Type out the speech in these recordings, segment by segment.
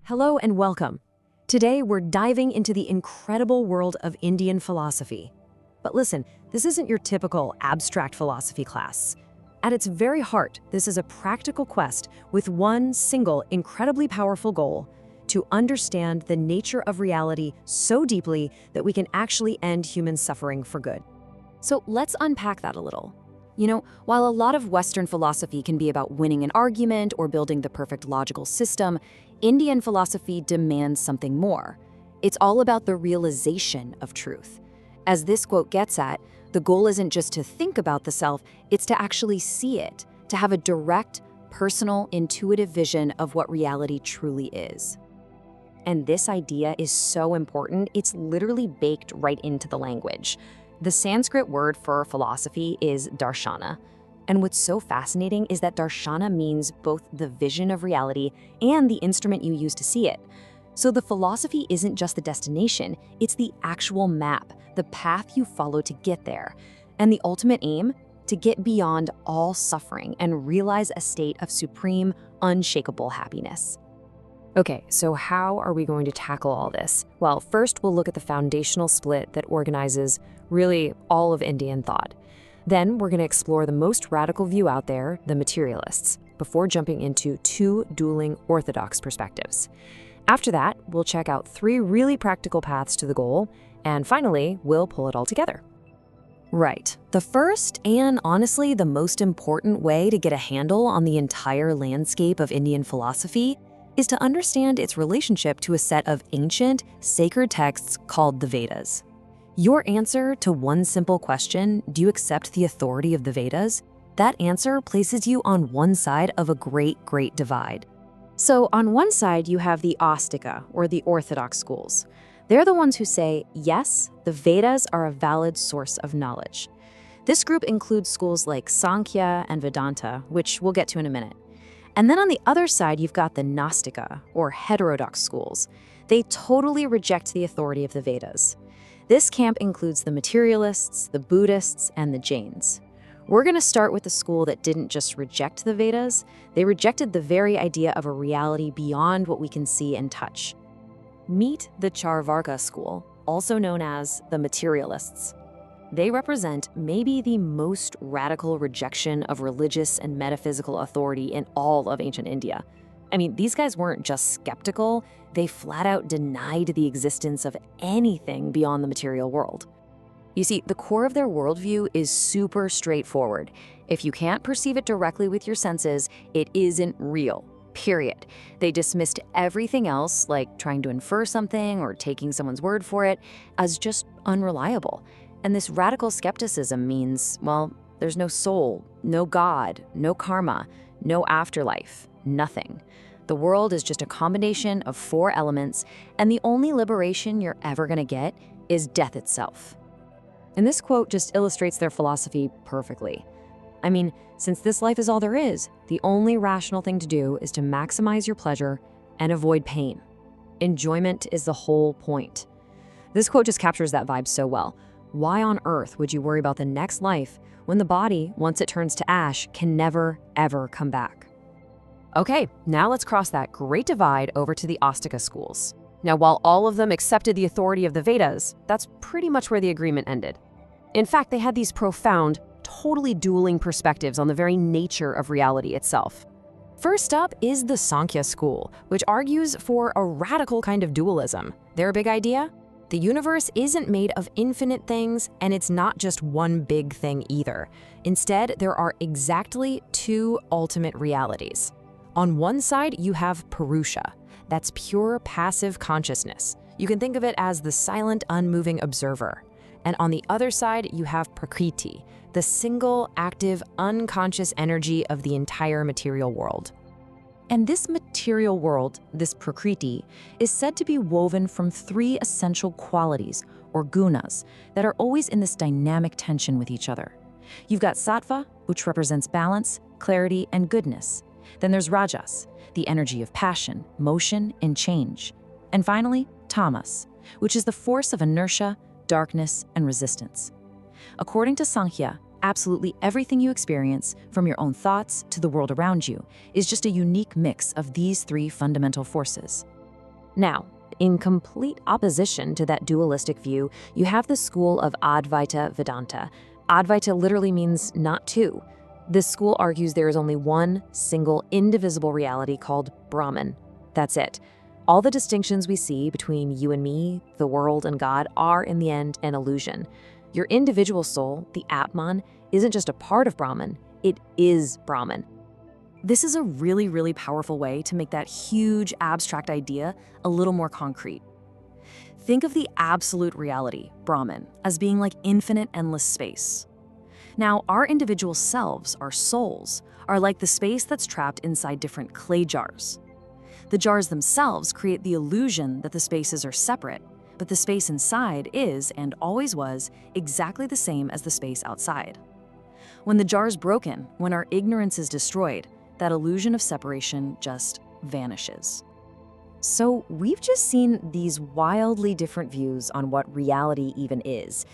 Hello and welcome. Today we're diving into the incredible world of Indian philosophy. But listen, this isn't your typical abstract philosophy class. At its very heart, this is a practical quest with one single, incredibly powerful goal: to understand the nature of reality so deeply that we can actually end human suffering for good. So let's unpack that a little. While a lot of Western philosophy can be about winning an argument or building the perfect logical system, Indian philosophy demands something more. It's all about the realization of truth. As this quote gets at, the goal isn't just to think about the self, it's to actually see it, to have a direct, personal, intuitive vision of what reality truly is. And this idea is so important, it's literally baked right into the language. The Sanskrit word for philosophy is Darshana. And what's so fascinating is that Darshana means both the vision of reality and the instrument you use to see it. So the philosophy isn't just the destination, it's the actual map, the path you follow to get there. And the ultimate aim? To get beyond all suffering and realize a state of supreme, unshakable happiness. Okay, so how are we going to tackle all this? Well, first we'll look at the foundational split that organizes really all of Indian thought. Then we're going to explore the most radical view out there, the materialists, before jumping into two dueling Orthodox perspectives. After that, we'll check out three really practical paths to the goal, and finally, we'll pull it all together. Right, the first and honestly the most important way to get a handle on the entire landscape of Indian philosophy is to understand its relationship to a set of ancient, sacred texts called the Vedas. Your answer to one simple question, do you accept the authority of the Vedas? That answer places you on one side of a great divide. So on one side, you have the Astika, or the Orthodox schools. They're the ones who say, yes, the Vedas are a valid source of knowledge. This group includes schools like Sankhya and Vedanta, which we'll get to in a minute. And then on the other side, you've got the Nastika, or heterodox schools. They totally reject the authority of the Vedas. This camp includes the materialists, the Buddhists, and the Jains. We're going to start with the school that didn't just reject the Vedas, they rejected the very idea of a reality beyond what we can see and touch. Meet the Śravaṇa school, also known as the materialists. They represent maybe the most radical rejection of religious and metaphysical authority in all of ancient India. I mean, these guys weren't just skeptical, they flat out denied the existence of anything beyond the material world. You see, the core of their worldview is super straightforward. If you can't perceive it directly with your senses, it isn't real, period. They dismissed everything else, like trying to infer something or taking someone's word for it, as just unreliable. And this radical skepticism means, well, there's no soul, no God, no karma, no afterlife, nothing. The world is just a combination of four elements, and the only liberation you're ever gonna get is death itself. And this quote just illustrates their philosophy perfectly. I mean, since this life is all there is, the only rational thing to do is to maximize your pleasure and avoid pain. Enjoyment is the whole point. This quote just captures that vibe so well. Why on earth would you worry about the next life when the body, once it turns to ash, can never, ever come back? Okay, now let's cross that great divide over to the Astika schools. Now, while all of them accepted the authority of the Vedas, that's pretty much where the agreement ended. In fact, they had these profound, totally dueling perspectives on the very nature of reality itself. First up is the Sankhya school, which argues for a radical kind of dualism. Their big idea? The universe isn't made of infinite things, and it's not just one big thing either. Instead, there are exactly two ultimate realities. On one side, you have Purusha. That's pure passive consciousness. You can think of it as the silent, unmoving observer. And on the other side, you have Prakriti, the single, active, unconscious energy of the entire material world. And this material world, this Prakriti, is said to be woven from three essential qualities, or gunas, that are always in this dynamic tension with each other. You've got Sattva, which represents balance, clarity, and goodness. Then there's Rajas, the energy of passion, motion, and change. And finally, Tamas, which is the force of inertia, darkness, and resistance. According to Sankhya, absolutely everything you experience, from your own thoughts to the world around you, is just a unique mix of these three fundamental forces. Now, in complete opposition to that dualistic view, you have the school of Advaita Vedanta. Advaita literally means not two. This school argues there is only one single indivisible reality called Brahman. That's it. All the distinctions we see between you and me, the world, and God are, in the end, an illusion. Your individual soul, the Atman, isn't just a part of Brahman, it is Brahman. This is a really, really powerful way to make that huge abstract idea a little more concrete. Think of the absolute reality, Brahman, as being like infinite, endless space. Now, our individual selves, our souls, are like the space that's trapped inside different clay jars. The jars themselves create the illusion that the spaces are separate, but the space inside is, and always was, exactly the same as the space outside. When the jar is broken, when our ignorance is destroyed, that illusion of separation just vanishes. So we've just seen these wildly different views on what reality even is.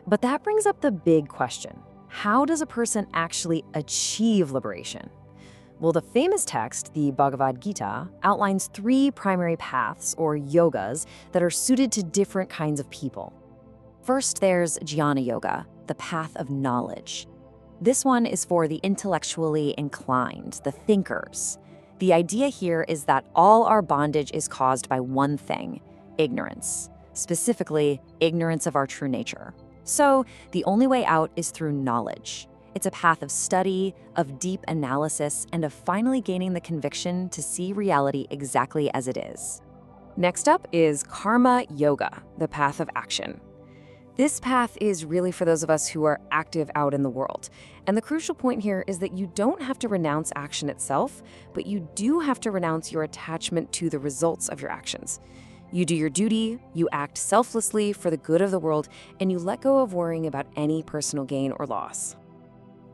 But that brings up the big question. How does a person actually achieve liberation? Well, the famous text, the Bhagavad Gita, outlines 3 primary paths, or yogas, that are suited to different kinds of people. First, there's Jnana Yoga, the path of knowledge. This one is for the intellectually inclined, the thinkers. The idea here is that all our bondage is caused by one thing, ignorance, specifically ignorance of our true nature. So the only way out is through knowledge. It's a path of study, of deep analysis, and of finally gaining the conviction to see reality exactly as it is. Next up is Karma Yoga, the path of action. This path is really for those of us who are active out in the world. And the crucial point here is that you don't have to renounce action itself, but you do have to renounce your attachment to the results of your actions. You do your duty, you act selflessly for the good of the world, and you let go of worrying about any personal gain or loss.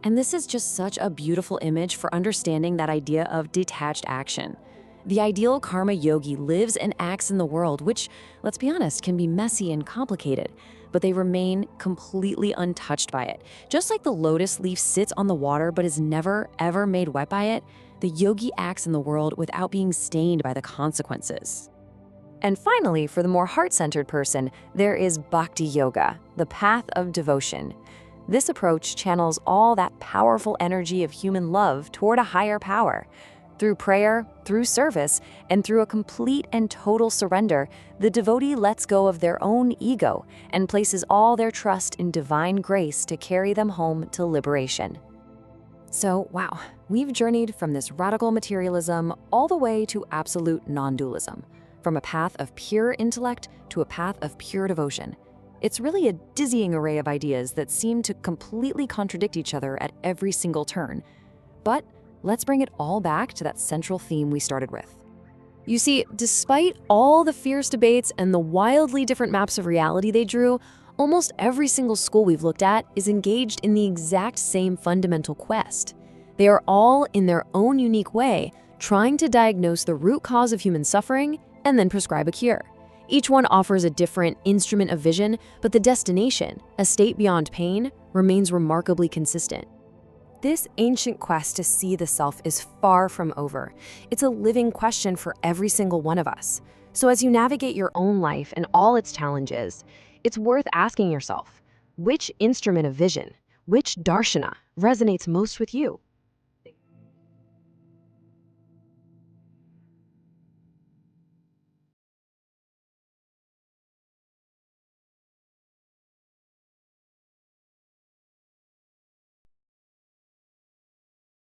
And this is just such a beautiful image for understanding that idea of detached action. The ideal karma yogi lives and acts in the world, which, let's be honest, can be messy and complicated, but they remain completely untouched by it. Just like the lotus leaf sits on the water but is never, ever made wet by it, the yogi acts in the world without being stained by the consequences. And finally, for the more heart-centered person, there is Bhakti Yoga, the path of devotion. This approach channels all that powerful energy of human love toward a higher power. Through prayer, through service, and through a complete and total surrender, the devotee lets go of their own ego and places all their trust in divine grace to carry them home to liberation. So, wow, we've journeyed from this radical materialism all the way to absolute non-dualism. From a path of pure intellect to a path of pure devotion. It's really a dizzying array of ideas that seem to completely contradict each other at every single turn. But let's bring it all back to that central theme we started with. You see, despite all the fierce debates and the wildly different maps of reality they drew, almost every single school we've looked at is engaged in the exact same fundamental quest. They are all, in their own unique way, trying to diagnose the root cause of human suffering and then prescribe a cure. Each one offers a different instrument of vision, but the destination, a state beyond pain, remains remarkably consistent. This ancient quest to see the self is far from over. It's a living question for every single one of us. So as you navigate your own life and all its challenges, it's worth asking yourself, which instrument of vision, which darshana resonates most with you?